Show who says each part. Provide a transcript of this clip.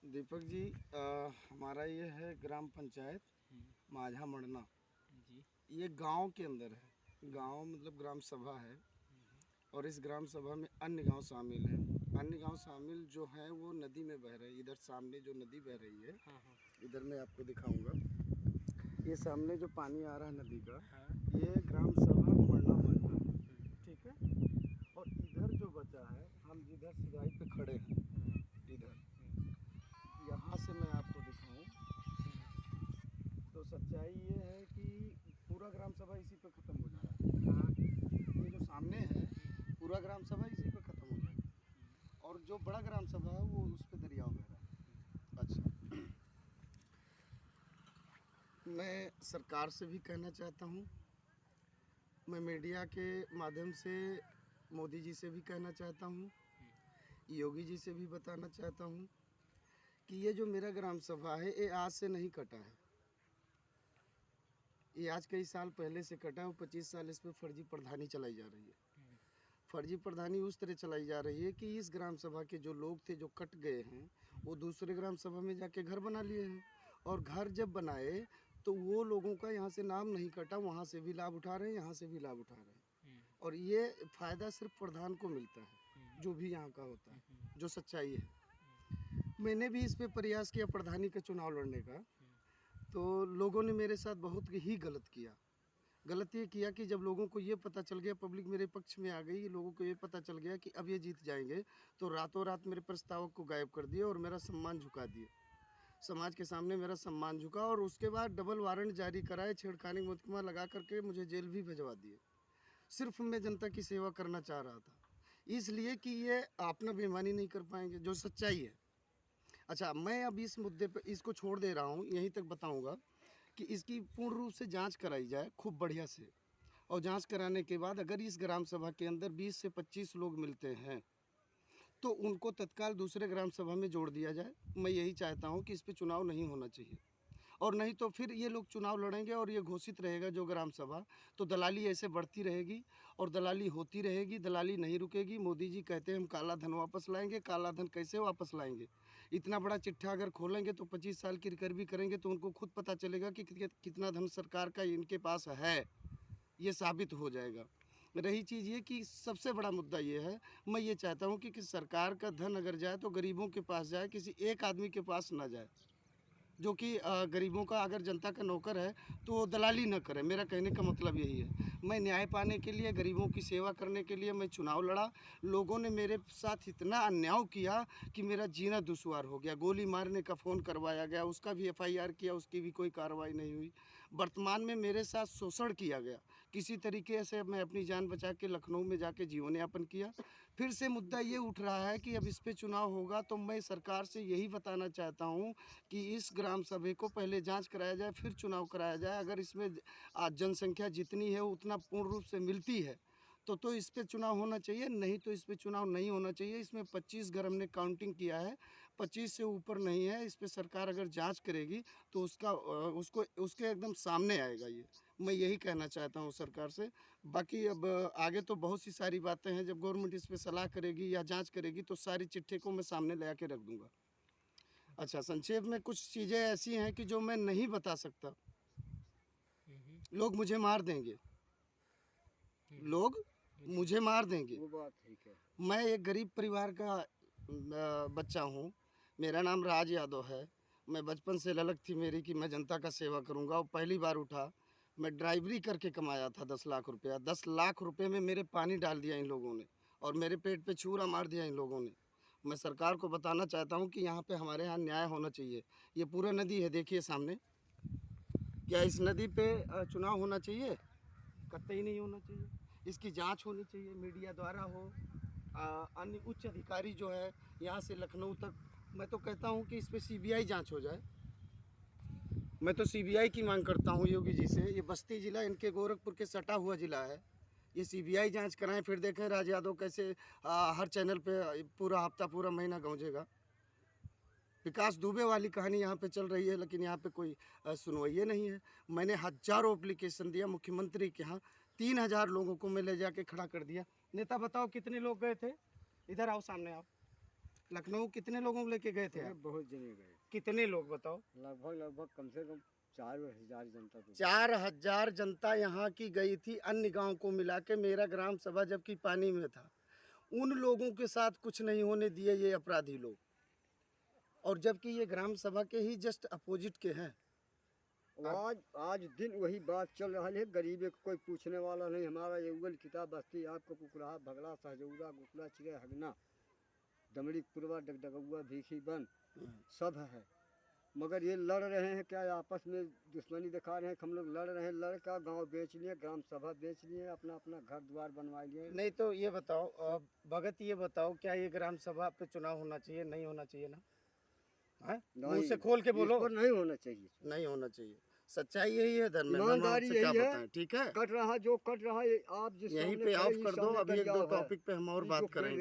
Speaker 1: दीपक जी, हमारा ये है ग्राम पंचायत माझा मड़ना।
Speaker 2: जी।
Speaker 1: ये गांव के अंदर है। गांव मतलब ग्राम सभा है और इस ग्राम सभा में अन्य गांव शामिल हैं। अन्य गांव शामिल जो हैं वो नदी में बह रहे हैं। इधर सामने जो नदी बह रही है, इधर मैं आपको दिखाऊंगा। ये सामने जो पानी आ रहा है नदी का, ये ग्राम सभा मड़ना माझा, ठीक है। और इधर जो बचा है, हम जिधर सिराई पे खड़े हैं, इधर यहाँ से मैं आपको दिखाऊं तो सच्चाई ये है कि पूरा ग्राम सभा इसी पे ख़त्म हो जा रहा है। ये जो सामने है पूरा ग्राम सभा इसी पे ख़त्म हो जाएगा और जो बड़ा ग्राम सभा है वो उस पे दरियाव बह रहा है। अच्छा, मैं सरकार से भी कहना चाहता हूँ, मैं मीडिया के माध्यम से मोदी जी से भी कहना चाहता हूँ, योगी जी से भी बताना चाहता हूँ कि ये जो मेरा ग्राम सभा है ये आज से नहीं कटा है। ये आज कई साल पहले से कटा है और 25 साल इस पर फर्जी प्रधानी चलाई जा रही है। फर्जी प्रधानी उस तरह चलाई जा रही है कि इस ग्राम सभा के जो लोग थे जो कट गए हैं वो दूसरे ग्राम सभा में जाके घर बना लिए हैं और घर जब बनाए तो वो लोगों का यहाँ से नाम नहीं कटा, वहाँ से भी लाभ उठा रहे हैं, यहाँ से भी लाभ उठा रहे हैं और ये फ़ायदा सिर्फ प्रधान को मिलता है जो भी यहाँ का होता है, जो सच्चाई है। मैंने भी इस पर प्रयास किया प्रधानी का चुनाव लड़ने का, तो लोगों ने मेरे साथ बहुत ही गलत किया। गलत ये किया कि जब लोगों को ये पता चल गया, पब्लिक मेरे पक्ष में आ गई, लोगों को ये पता चल गया कि अब ये जीत जाएंगे, तो रातों रात मेरे प्रस्तावक को गायब कर दिए और मेरा सम्मान झुका दिए। समाज के सामने मेरा सम्मान झुका और उसके बाद डबल वारंट जारी कराए, छेड़खानी मुकदमा लगा करके मुझे जेल भी भिजवा दिए। सिर्फ मैं जनता की सेवा करना चाह रहा था, इसलिए कि ये अपना बेईमानी नहीं कर पाएंगे, जो सच्चाई है। अच्छा, मैं अब इस मुद्दे पर इसको छोड़ दे रहा हूँ, यहीं तक बताऊँगा कि इसकी पूर्ण रूप से जांच कराई जाए खूब बढ़िया से, और जांच कराने के बाद अगर इस ग्राम सभा के अंदर 20 से 25 लोग मिलते हैं तो उनको तत्काल दूसरे ग्राम सभा में जोड़ दिया जाए। मैं यही चाहता हूं कि इस पे चुनाव नहीं होना चाहिए, और नहीं तो फिर ये लोग चुनाव लड़ेंगे और ये घोषित रहेगा जो ग्राम सभा, तो दलाली ऐसे बढ़ती रहेगी और दलाली होती रहेगी, दलाली नहीं रुकेगी। मोदी जी कहते हैं हम काला धन वापस लाएंगे, काला धन कैसे वापस लाएंगे? इतना बड़ा चिट्ठा अगर खोलेंगे तो 25 साल की रिकवरी करेंगे तो उनको खुद पता चलेगा कि कितना धन सरकार का इनके पास है, ये साबित हो जाएगा। रही चीज़ ये कि सबसे बड़ा मुद्दा ये है, मैं ये चाहता हूँ कि सरकार का धन अगर जाए तो गरीबों के पास जाए, किसी एक आदमी के पास ना जाए जो कि गरीबों का, अगर जनता का नौकर है तो वो दलाली न करे। मेरा कहने का मतलब यही है। मैं न्याय पाने के लिए, गरीबों की सेवा करने के लिए मैं चुनाव लड़ा। लोगों ने मेरे साथ इतना अन्याय किया कि मेरा जीना दुश्वार हो गया। गोली मारने का फ़ोन करवाया गया, उसका भी FIR किया, उसकी भी कोई कार्रवाई नहीं हुई। वर्तमान में मेरे साथ शोषण किया गया। किसी तरीके से मैं अपनी जान बचा के लखनऊ में जाके जीवन यापन किया। फिर से मुद्दा ये उठ रहा है कि अब इस पर चुनाव होगा, तो मैं सरकार से यही बताना चाहता हूँ कि इस ग्राम सभा को पहले जांच कराया जाए, फिर चुनाव कराया जाए। अगर इसमें जनसंख्या जितनी है उतना पूर्ण रूप से मिलती है तो इस पे चुनाव होना चाहिए, नहीं तो इस पे चुनाव नहीं होना चाहिए। इसमें 25 घर हमने काउंटिंग किया है, 25 से ऊपर नहीं है। इस पे सरकार अगर जांच करेगी तो उसको उसके एकदम सामने आएगा। ये मैं यही कहना चाहता हूँ सरकार से। बाकी अब आगे तो बहुत सी सारी बातें हैं, जब गवर्नमेंट इस पर सलाह करेगी या जाँच करेगी तो सारी चिट्ठे को मैं सामने ले आके रख दूँगा। अच्छा, संक्षेप में कुछ चीज़ें ऐसी हैं कि जो मैं नहीं बता सकता, लोग मुझे मार देंगे, लोग मुझे मार देंगे।
Speaker 2: वो बात ठीक है।
Speaker 1: मैं एक गरीब परिवार का बच्चा हूँ, मेरा नाम राज यादव है। मैं बचपन से ललक थी मेरी कि मैं जनता का सेवा करूँगा, और पहली बार उठा। मैं ड्राइवरी करके कमाया था 10 लाख रुपया। 10 लाख रुपये में मेरे पानी डाल दिया इन लोगों ने और मेरे पेट पे छुरा मार दिया इन लोगों ने। मैं सरकार को बताना चाहता हूँ कि यहाँ पे हमारे यहाँ न्याय होना चाहिए। ये पूरा नदी है, देखिए सामने। क्या इस नदी पे चुनाव होना चाहिए? कतई नहीं होना चाहिए। इसकी जांच होनी चाहिए, मीडिया द्वारा हो। अन्य उच्च अधिकारी जो है यहाँ से लखनऊ तक, मैं तो कहता हूँ कि इस पे CBI जांच हो जाए। मैं तो CBI की मांग करता हूँ योगी जी से। ये बस्ती ज़िला इनके गोरखपुर के सटा हुआ ज़िला है, ये CBI जांच कराएं, फिर देखें राज यादव कैसे हर चैनल पे पूरा हफ्ता पूरा महीना गूंजेगा। विकास दुबे वाली कहानी यहाँ पे चल रही है, लेकिन यहाँ पे कोई सुनवाई नहीं है। मैंने हज़ारों एप्लीकेशन दिया मुख्यमंत्री के यहाँ, 3000 लोगों को मैं ले जाके खड़ा कर दिया। नेता बताओ कितने लोग गए थे? इधर आओ, सामने आओ। लखनऊ कितने लोगों को लेके गए थे आप?
Speaker 2: बहुत जने गए,
Speaker 1: कितने लोग बताओ?
Speaker 2: लगभग कम से कम 4,000 जनता तो
Speaker 1: 4000 जनता यहाँ की गई थी, अन्य गांव को मिला के। मेरा ग्राम सभा जबकि पानी में था, उन लोगों के साथ कुछ नहीं होने दिए ये अपराधी लोग, और जबकि ये ग्राम सभा के ही जस्ट अपोजिट के हैं।
Speaker 2: आज दिन वही बात चल रहा है, गरीबे को कोई पूछने वाला नहीं। हमारा ये उगल किताब बस्ती आपको कुकराहा भगड़ा सहजौरा गुटला चिड़े हगना दमड़ी पुरवा डगडगुआ भीखी बन सब है, मगर ये लड़ रहे हैं क्या, आपस में दुश्मनी दिखा रहे हैं। हम लोग लड़ रहे हैं, लड़ का गाँव बेच लिए, ग्राम सभा बेच लिए, अपना अपना घर द्वार बनवा लिए।
Speaker 1: नहीं तो ये बताओ भगत, ये बताओ क्या ये ग्राम सभा पे चुनाव होना चाहिए? नहीं होना चाहिए ना? मुंह से खोल के बोलो।
Speaker 2: नहीं होना चाहिए,
Speaker 1: नहीं होना चाहिए। सच्चाई यही है धर्म में,
Speaker 2: ईमानदारी यही है।
Speaker 1: ठीक है,
Speaker 2: कट रहा जो कट रहा है, आप जिस
Speaker 1: यहीं पे ऑफ कर दो। अभी एक दो टॉपिक पे हम और बात करेंगे।